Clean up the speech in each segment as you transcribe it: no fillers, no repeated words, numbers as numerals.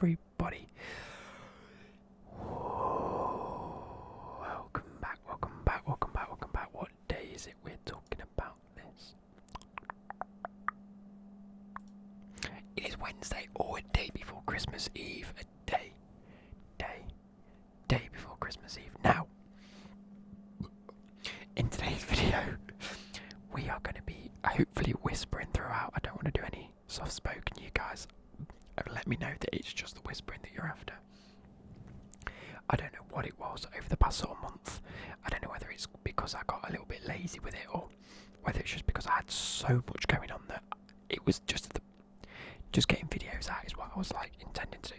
everybody. Welcome back, welcome back, welcome back, welcome back. What day is it we're talking about this? It is Wednesday, or a day before Christmas Eve. A day before Christmas Eve. Now, in today's video, we are going to be hopefully whispering throughout. I don't want to do any soft spoken. You guys let me know that it's just the whispering that you're after. I don't know what it was over the past sort of month. I don't know whether it's because I got a little bit lazy with it, or whether it's just because I had so much going on that it was just getting videos out is what I was like intending to do.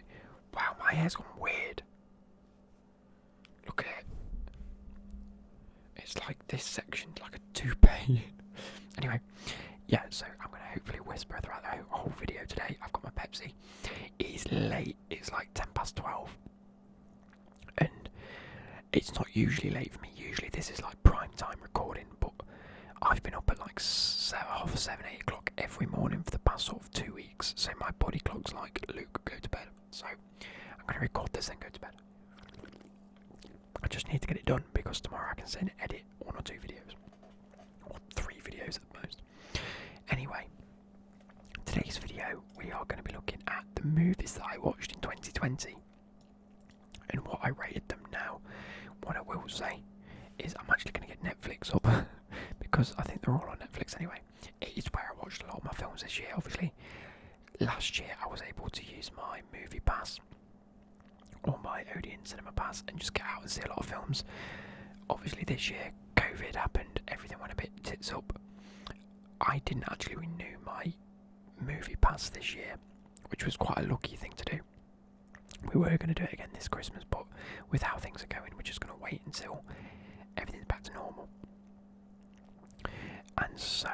Wow, my hair's gone weird. Look at it. It's like this section's like a toupee. Anyway, yeah, so I'm going to hopefully whisper throughout the whole video today. I've got my Pepsi. It is late. It's like 12:10. And it's not usually late for me. Usually this is like prime time recording. But I've been up at like 7, 8 o'clock every morning for the past sort of 2 weeks. So my body clock's like, Luke, go to bed. So I'm going to record this and go to bed. I just need to get it done because tomorrow I can sit and edit 1 or 2 videos. Or 3 videos at most. Anyway, today's video we are going to be looking at the movies that I watched in 2020 and what I rated them. Now, what I will say is I'm actually going to get Netflix up because I think they're all on Netflix anyway. It is where I watched a lot of my films this year. Obviously, last year I was able to use my movie pass or my Odeon cinema pass and just get out and see a lot of films. Obviously this year COVID happened, everything went a bit tits up. I didn't actually renew my movie pass this year, which was quite a lucky thing to do. We were going to do it again this Christmas, but with how things are going, we're just going to wait until everything's back to normal. And so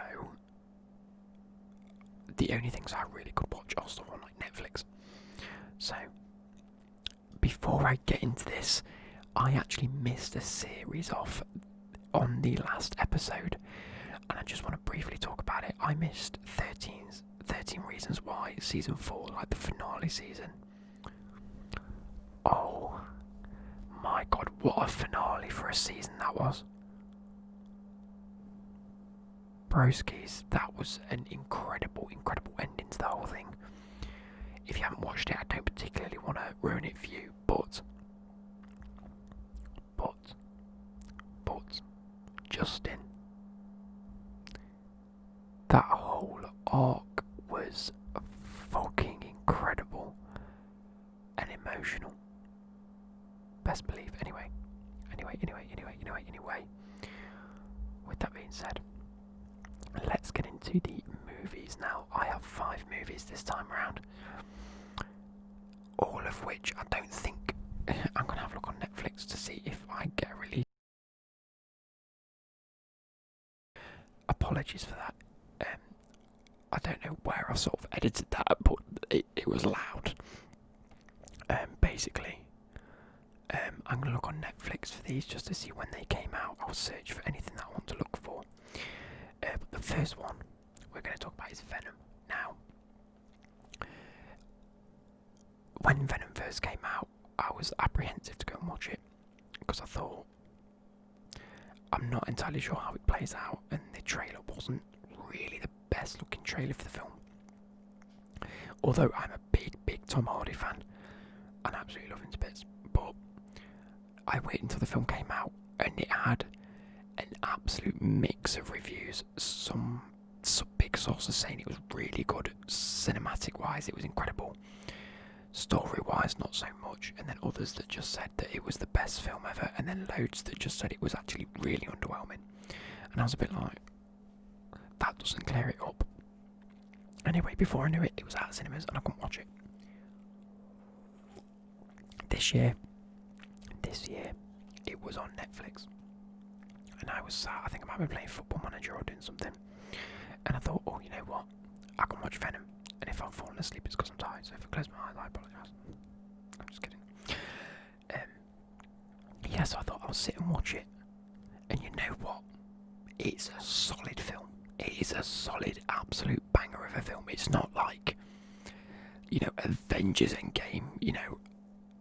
the only things I really could watch are stuff on like Netflix. So before I get into this, I actually missed a series off on the last episode, and I just want to briefly talk about it. I missed 13 Reasons Why season 4, like the finale season. Oh my god, what a finale for a season that was. Broskies, that was an incredible ending to the whole thing. If you haven't watched it, I don't particularly want to ruin it for you, but Justin, that whole arc was fucking incredible and emotional. Best believe. Anyway. With that being said, let's get into the movies now. I have 5 movies this time around, all of which I don't think I'm going to have a look on Netflix to see if I get a release. Apologies for that. I don't know where I sort of edited that, but it was loud. Basically, I'm going to look on Netflix for these just to see when they came out. I'll search for anything that I want to look for. But the first one we're going to talk about is Venom. Now, when Venom first came out, I was apprehensive to go and watch it because I thought, I'm not entirely sure how it plays out, and the trailer wasn't really the best looking trailer for the film. Although I'm a big Tom Hardy fan and absolutely love him to bits, but I waited until the film came out and it had an absolute mix of reviews. Some big sources saying it was really good, cinematic wise it was incredible, story wise not so much, and then others that just said that it was the best film ever, and then loads that just said it was actually really underwhelming. And I was a bit like, that doesn't clear it up. Anyway, before I knew it, it was out of cinemas and I couldn't watch it. This year it was on Netflix, and I was sat, I think I might be playing Football Manager or doing something, and I thought, oh, you know what, I can watch Venom, and if I'm falling asleep it's because I'm tired, so if I close my eyes I apologise. I'm just kidding. Yeah, so I thought I'll sit and watch it, and you know what, it's a solid film. It is a solid, absolute banger of a film. It's not like Avengers Endgame,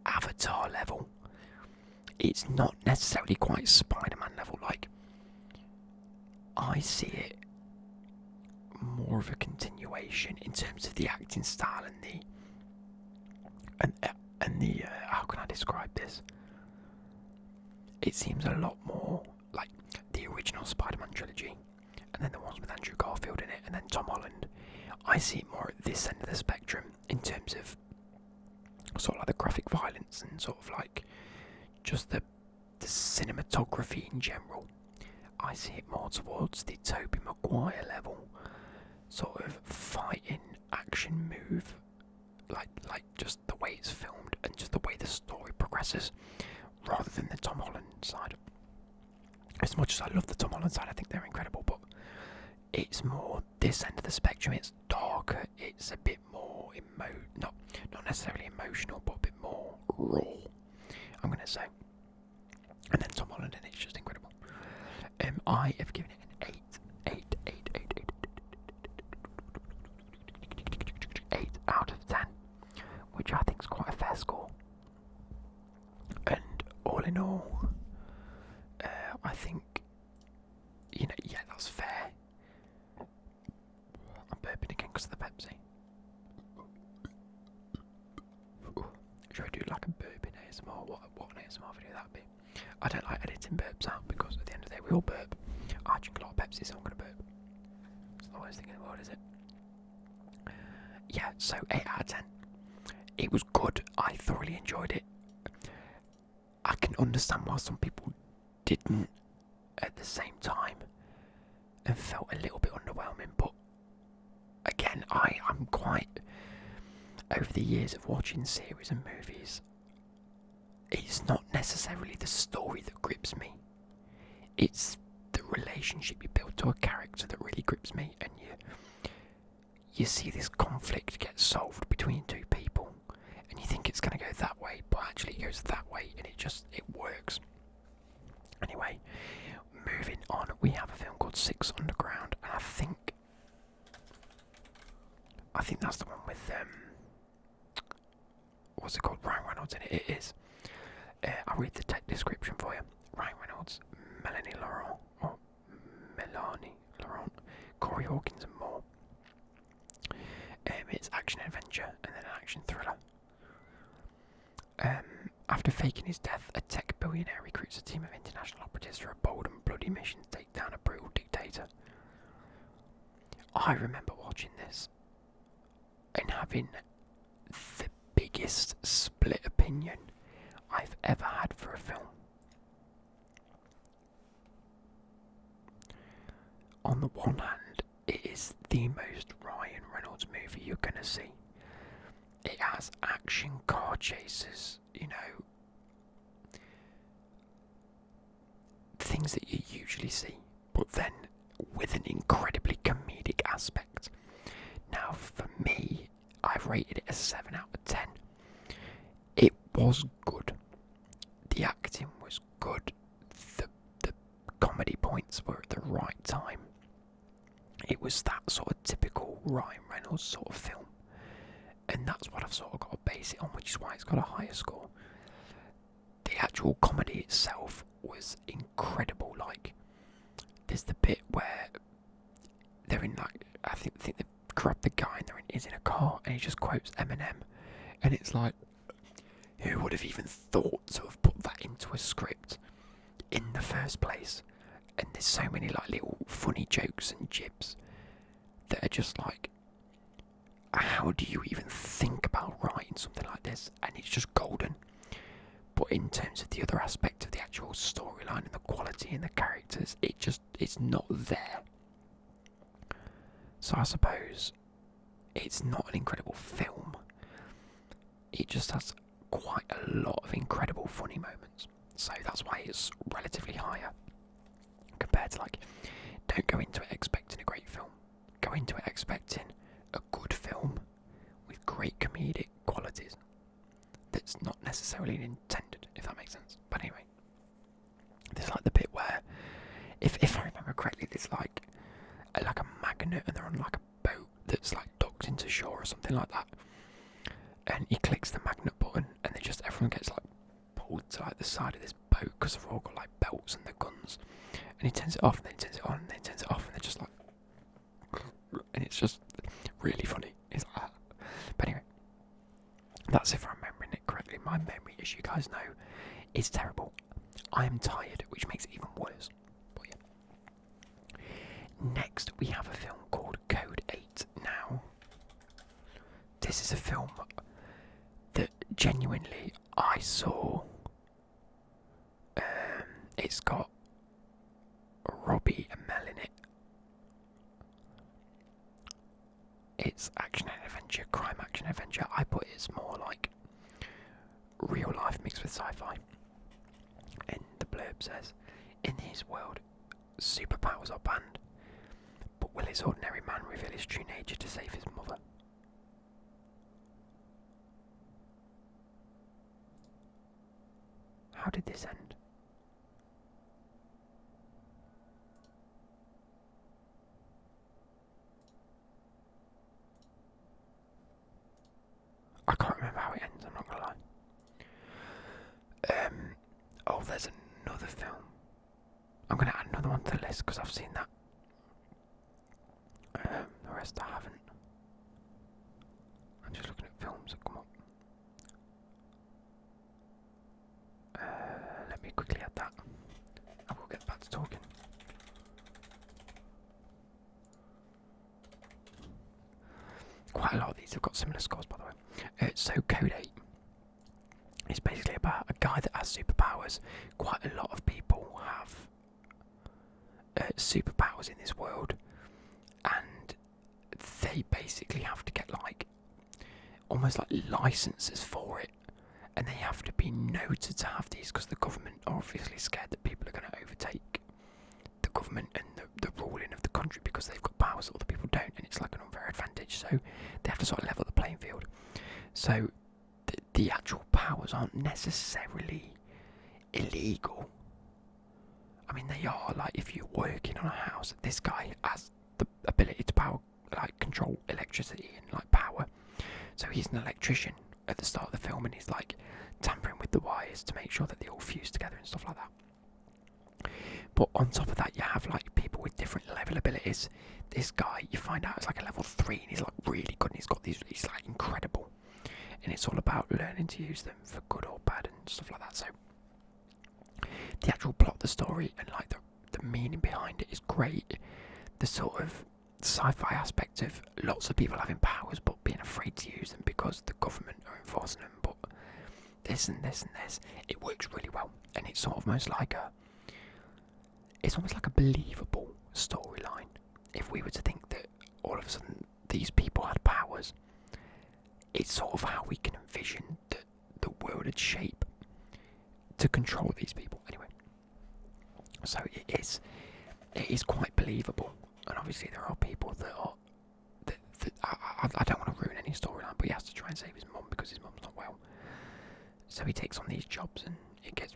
Avatar level. It's not necessarily quite Spider-Man level. Like, I see it more of a continuation in terms of the acting style and the how can I describe this? It seems a lot more like the original Spider-Man trilogy, and then the ones with Andrew Garfield in it, and then Tom Holland. I see it more at this end of the spectrum in terms of sort of like the graphic violence and sort of like just the cinematography in general. I see it more towards the Tobey Maguire level, sort of fighting action move, like just the way it's filmed and just the way the story progresses, rather than the Tom Holland side. As much as I love the Tom Holland side, I think they're incredible, but it's more this end of the spectrum. It's darker, it's a bit more not necessarily emotional, but a bit more raw, I'm going to say. And then Tom Holland, and it's just incredible. I have given it an 8 out of 10, which I think is quite a fair score. And all in all, I think, yeah, that's fair. I'm burping again because of the Pepsi. Should I do like a burping ASMR? What an ASMR video that'd be. I don't like editing burps out because at the end of the day we all burp. I drink a lot of Pepsi, so I'm going to burp. It's the worst thing in the world, is it? Yeah, so 8 out of 10. It was good. I thoroughly enjoyed it. I can understand why some people didn't at the same time and felt a little bit underwhelming, but again, I'm quite, over the years of watching series and movies, it's not necessarily the story that grips me. It's the relationship you build to a character that really grips me, and you see this conflict get solved between two people, and you think it's going to go that way, but actually it goes that way, and it works. Anyway, moving on, we have a film called Six Underground, and I think that's the one with what's it called? Ryan Reynolds in it. It is. I'll read the description for you. Ryan Reynolds, Melanie Laurent, Corey Hawkins, and more. It's action adventure and then an action thriller. After faking his death, a tech billionaire recruits a team of international operatives for a bold and bloody mission to take down a brutal dictator. I remember watching this and having the biggest split opinion I've ever had for a film. On the one hand, it is the most Ryan Reynolds movie you're going to see. It has action, car chases, things that you usually see, but then with an incredibly comedic aspect. Now, for me, I've rated it a 7 out of 10. It was good. The acting was good. The comedy points were at the right time. It was that sort of typical Ryan Reynolds sort of film. And that's what I've sort of got to base it on, which is why it's got a higher score. The actual comedy itself was incredible. Like, there's the bit where they're in, like, I think they grabbed the guy and he's in a car and he just quotes Eminem. And it's like, who would have even thought to have put that into a script in the first place? And there's so many like little funny jokes and jibs that are just like, how do you even think about writing something like this? And it's just golden. But in terms of the other aspect of the actual storyline and the quality and the characters, it's not there. So I suppose it's not an incredible film. It just has quite a lot of incredible funny moments. So that's why it's relatively higher compared to, like, don't go into it expecting a great film. Go into it expecting a good film with great comedic qualities. That's not necessarily intended, if that makes sense. But anyway, there's like the bit where, if I remember correctly, there's like a magnet and they're on like a boat that's like docked into shore or something like that. and he clicks the magnet button, and then just everyone gets like pulled to like the side of this boat because they've all got like belts and the guns, and he turns it off, and then he turns it on, and then he turns it off, and they're just like, and it's just really funny. It's like that. But anyway, that's if I'm remembering it correctly. My memory, as you guys know, is terrible. I am tired, which makes it even worse. But yeah. Next, we have a film called Code 8. Now, this is a film that genuinely I saw. It's got Robbie and Mel in it. It's action and adventure, crime action adventure. I put it's more like real life mixed with sci-fi. And the blurb says, in his world, superpowers are banned, but will his ordinary man reveal his true nature to save his mother? How did this end? I can't remember how it ends, I'm not gonna lie. Oh, there's another film. I'm gonna add another one to the list because I've seen that. The rest I haven't. I'm just looking at films that come up. Let me quickly add that. I will get back to talking. Quite a lot of these have got similar scores, by the way. So Code 8 is basically about a guy that has superpowers. Quite a lot of people have superpowers in this world, and they basically have to get like almost like licenses for it, and they have to be noted to have these because the government are obviously scared that people are going to overtake the government and the ruling of the country because they've got powers that other people don't, and it's like an unfair advantage, so they have to sort of level the playing field. So the actual powers aren't necessarily illegal. I mean, they are, like, if you're working on a house, this guy has the ability to control electricity and like power. So he's an electrician at the start of the film, and he's like tampering with the wires to make sure that they all fuse together and stuff like that. But on top of that, you have like people with different level abilities. This guy, you find out, is like a level 3, and he's like really good, and he's like incredible. And it's all about learning to use them for good or bad and stuff like that. So the actual plot, the story, and like the meaning behind it is great. The sort of sci-fi aspect of lots of people having powers but being afraid to use them because the government are enforcing them, but this and this and this, it works really well, and it's sort of almost like a believable storyline. If we were to think that all of a sudden these people had powers, it's sort of how we can envision the world had shape to control these people. Anyway, so it is quite believable, and obviously there are people that are. I don't want to ruin any storyline, but he has to try and save his mum because his mum's not well. So he takes on these jobs, and it gets,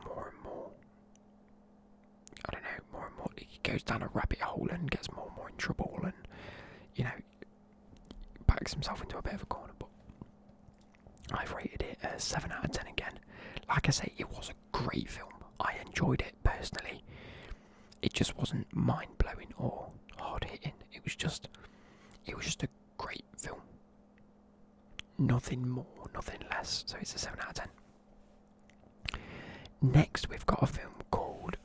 more and more. I don't know, more and more. He goes down a rabbit hole and gets more and more in trouble, and backs himself into a bit of a corner. But I've rated it a 7 out of 10 again. Like I say, it was a great film. I enjoyed it personally. It just wasn't mind blowing or hard hitting. It was just a great film. Nothing more, nothing less. So it's a 7 out of 10. Next, we've got a film called.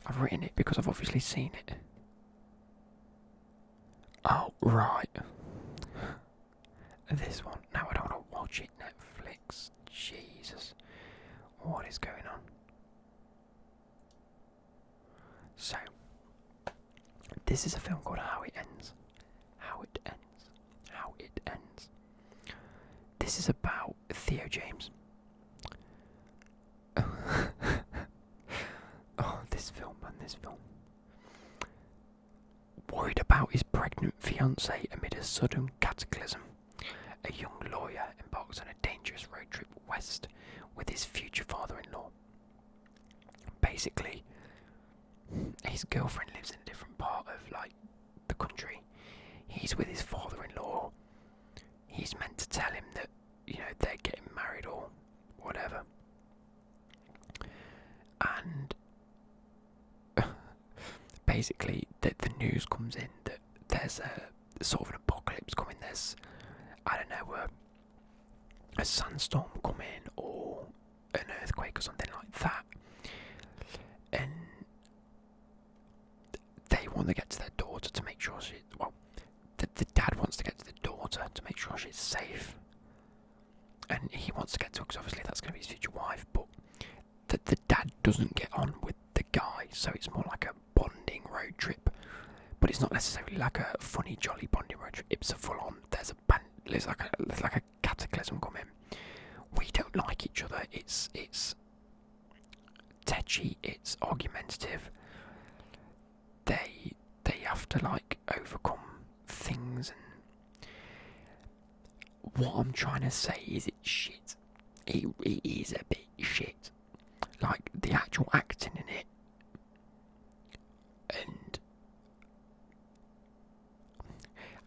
I've written it because I've obviously seen it. Oh, right. This one. Now I don't want to watch it. Netflix. Jesus. What is going on? So, this is a film called How It Ends. How It Ends. How It Ends. This is about Theo James. Oh, this film, man, this film. Worried about his pregnant fiancée amid a sudden cataclysm, a young lawyer embarks on a dangerous road trip west with his future father-in-law. Basically, his girlfriend lives in a different part of, the country. He's with his father-in-law. he's meant to tell him that, they're getting married or whatever. And basically, the news comes in that there's a sort of an apocalypse coming. There's, I don't know, a sandstorm coming or an earthquake or something like that. And they want to get to their daughter to make sure the dad wants to get to the daughter to make sure she's safe. And he wants to get to her because obviously that's going to be his future wife, but the dad doesn't get on with the guy, so it's more like a bonding road trip. But it's not necessarily like a funny, jolly bonding road trip. It's a full-on. There's like a cataclysm coming. We don't like each other. It's tetchy. It's argumentative. They have to like overcome things, and what I'm trying to say is it's shit. It is a bit shit. Like the actual acting in it, and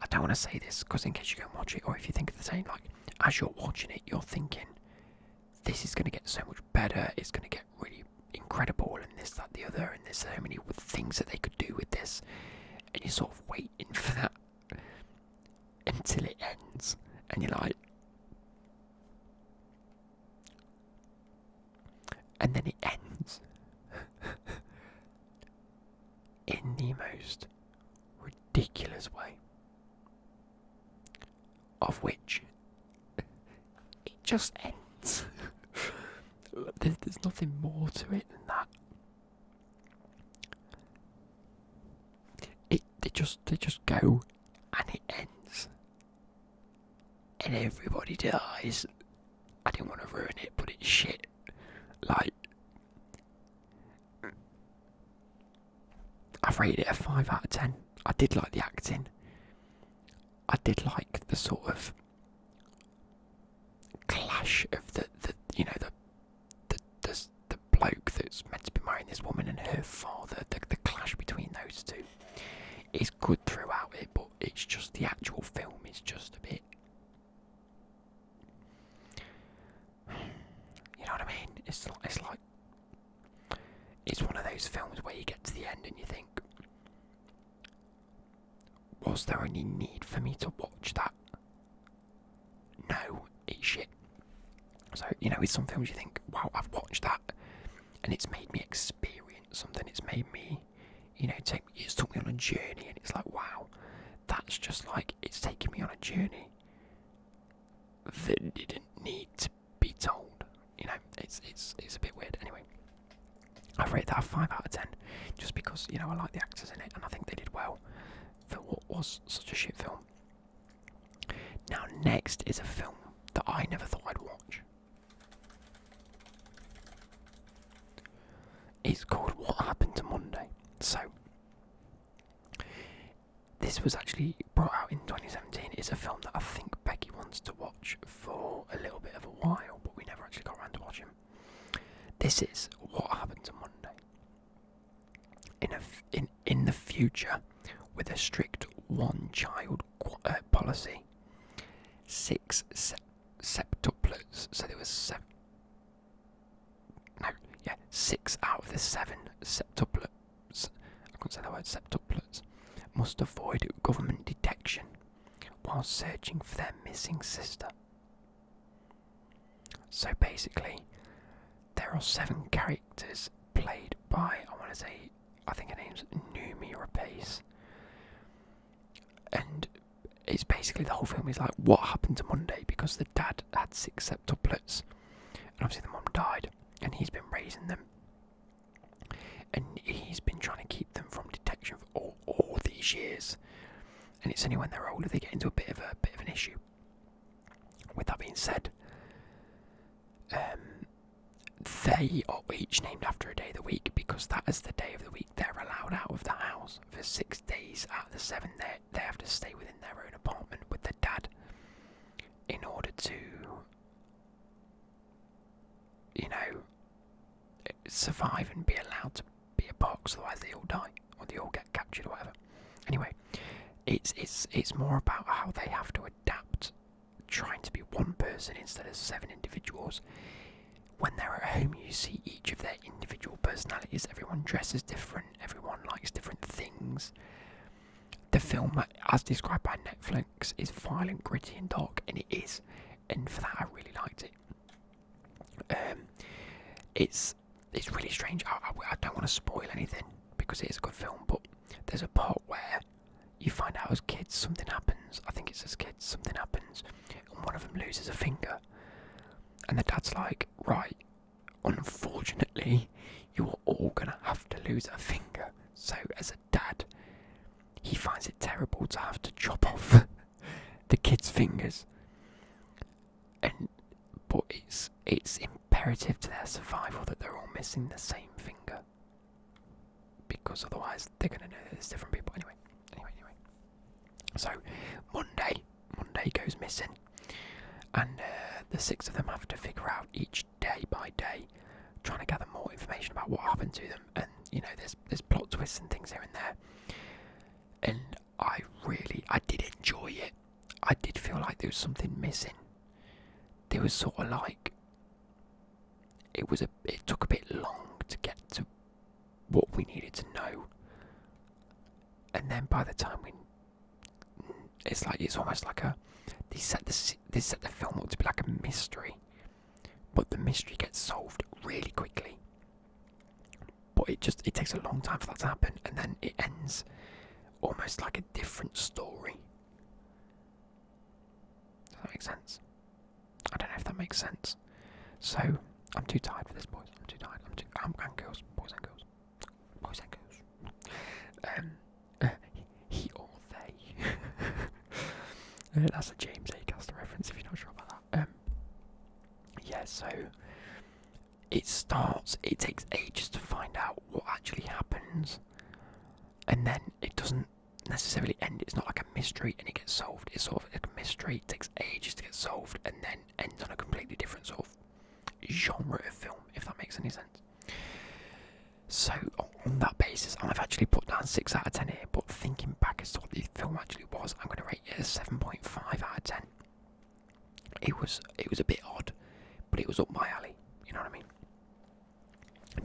I don't want to say this because in case you go and watch it, or if you think of the same, like as you're watching it, you're thinking this is going to get so much better. It's going to get really incredible, and this, that, the other, and there's so many things that they could do with this, and you're sort of waiting for that until it ends, and you're like, and then it ends in the most ridiculous way, of which it just ends. There's nothing more to it than that. They just go, and it ends, and everybody dies. I didn't want to ruin it, but it's shit. Like, I've rated it a 5 out of 10. I did like the acting. I did like the sort of clash of the bloke that's meant to be marrying this woman and her father. The clash between those two is good throughout it, but it's just the actual film is just a bit. You know what I mean? It's like it's one of those films where you get to the end and you think, was there any need for me to watch that? No, it's shit. So, with some films you think, wow, I've watched that and it's made me experience something. It's made me, it's took me on a journey, and it's like, wow, that's just like, it's taken me on a journey that didn't need to be told. It's a bit weird. Anyway, I've rated that a 5 out of 10 just because, I like the actors in it and I think they did well for what was such a shit film. Now, next is a film that I never thought I'd watch. It's called What Happened to Monday. So, this was actually brought out in 2017. It's a film that I think Becky wants to watch for a little bit of a while, but we never actually got around to watching. This is What Happened to Monday. In the future, with a strict one-child policy, 6 septuplets. So there was 7. No, yeah, 6 out of the 7 septuplets. I can't say that word. Septuplets must avoid government detection while searching for their missing sister. So basically, there are 7 characters played by, I think her name's Numi Rapace. And it's basically, the whole film is like, what happened to Monday? Because the dad had 6 septuplets, and obviously the mum died, and he's been raising them. And he's been trying to keep them from detection for all these years. And it's only when they're older they get into a bit of an issue. With that being said, they are each named after a day of the week, because that is the day of the week they're allowed out of the house. For 6 days out of the 7, they have to stay within their own apartment with the dad in order to, survive and be allowed to be apart, because otherwise they all die or they all get captured or whatever. Anyway, it's more about how they have to adapt trying to be one person instead of 7 individuals. When they're at home, you see each of their individual personalities. Everyone dresses different, everyone likes different things. The film, as described by Netflix, is violent, gritty and dark, and it is, and for that I really liked it. It's really strange. I don't want to spoil anything because it is a good film, but there's a part where you find out as kids something happens. I think it's as kids something happens, and one of them loses a finger, and the dad's like, right, unfortunately, you are all gonna have to lose a finger. So as a dad, he finds it terrible to have to chop off the kids' fingers, but it's imperative to their survival that they're all missing the same finger, because otherwise they're gonna know that there's different people. Anyway. So Monday goes missing, and the 6 of them have to figure out each day by day, trying to gather more information about what happened to them. And there's plot twists and things here and there. And I did enjoy it. I did feel like there was something missing. There was sort of like it took a bit long to get to what we needed to know, and then by the time it's almost like they set the film up to be like a mystery, but the mystery gets solved really quickly. But it takes a long time for that to happen, and then it ends almost like a different story. Does that make sense? I don't know if that makes sense. So I'm too tired for this, boys. I'm too tired. And girls, boys and girls, boys and girls. He or they. That's a James Acaster reference if you're not sure about that. Yeah, so it starts, it takes ages to find out what actually happens, and then it doesn't necessarily end. It's not like a mystery and it gets solved. It's sort of like a mystery, it takes ages to get solved, and then ends on a completely different sort of genre of film, if that makes any sense. So on that basis, I've actually put down 6 out of 10 here, but thinking back as to what the film actually was, I'm going to rate it a 7.5 out of 10. It was a bit odd, but it was up my alley, you know what I mean?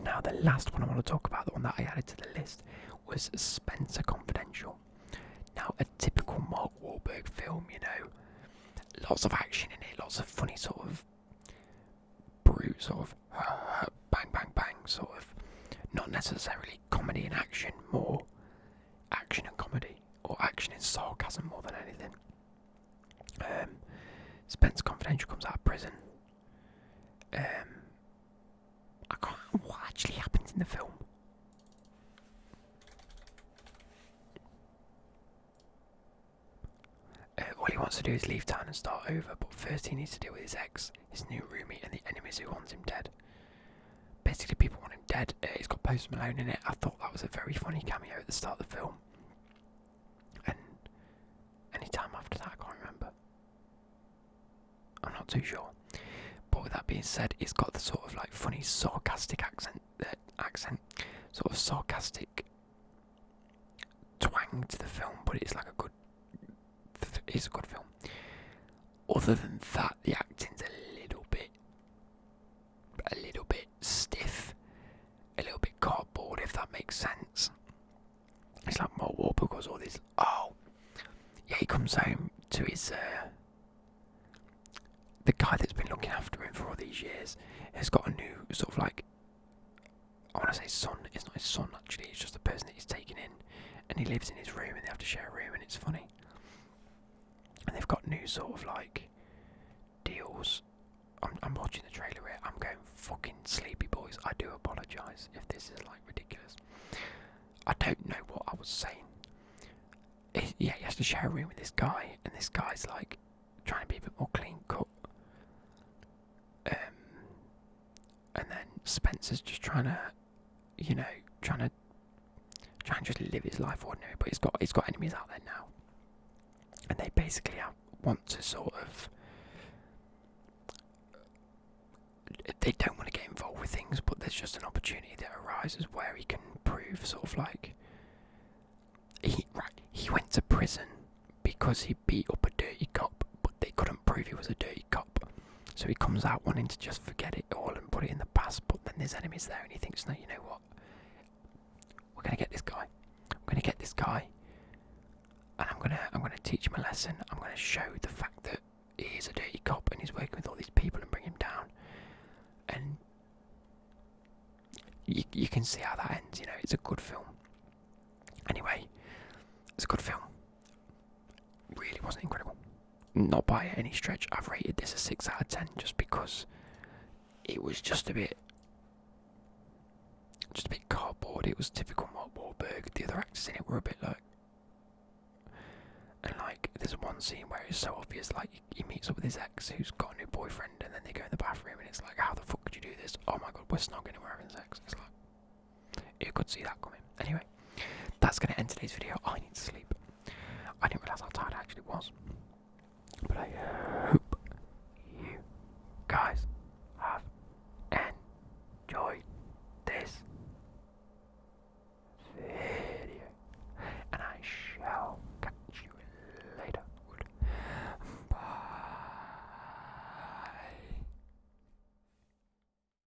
Now the last one I want to talk about, the one that I added to the list, was Spencer Confidential. Now a typical Mark Wahlberg film, lots of action in it, lots of funny sort of brute, sort of bang bang bang, sort of, not necessarily comedy and action, more action and comedy, or action and sarcasm more than anything. Spencer Confidential comes out of prison. I can't remember what actually happens in the film. All he wants to do is leave town and start over, but first he needs to deal with his ex, his new roomie, and the enemies who want him dead. Basically, people want him dead. It's got Post Malone in it. I thought that was a very funny cameo at the start of the film. And any time after that, I can't remember. I'm not too sure. But with that being said, it's got the sort of like funny, sarcastic accent, sort of sarcastic twang to the film. But it's like it's a good film. Other than that, the acting's a little bit stiff, a little bit cardboard, if that makes sense. It's like Mark Wahlberg goes all this. Oh, yeah, he comes home to his the guy that's been looking after him for all these years has got a new sort of like, I want to say son. It's not his son actually. It's just the person that he's taken in, and he lives in his room, and they have to share a room, and it's funny. And they've got new sort of like deals. I'm watching the trailer here. I'm going fucking sleepy, boys. I do apologise if this is like ridiculous. I don't know what I was saying. He has to share a room with this guy, and this guy's like trying to be a bit more clean cut. And then Spencer's just trying to just live his life ordinary, but he's got enemies out there now, and they basically want to sort of. They don't want to get involved with things, but there's just an opportunity that arises where he can prove sort of like he went to prison because he beat up a dirty cop, but they couldn't prove prove he was a dirty cop. So he comes out wanting to just forget it all and put it in the past, but then there's enemies there and he thinks, no, you know what? We're gonna get this guy. I'm gonna get this guy and I'm gonna teach him a lesson. I'm gonna show the fact that he is a dirty cop and he's working with all these people and bring him down. And you can see how that ends, you know, it's a good film. Anyway, it's a good film. Really wasn't incredible. Not by any stretch. I've rated this a 6 out of 10 just because it was just a bit cardboard. It was typical Mark Wahlberg. The other actors in it were a bit like, and like there's one scene where it's so obvious, like he meets up with his ex who's got a new boyfriend, and then they go in the bathroom and it's like, how the fuck could you do this? Oh my god, we're snogging and we're having sex. It's like, you could see that coming. Anyway, that's going to end today's video. I need to sleep. I didn't realise how tired I actually was. But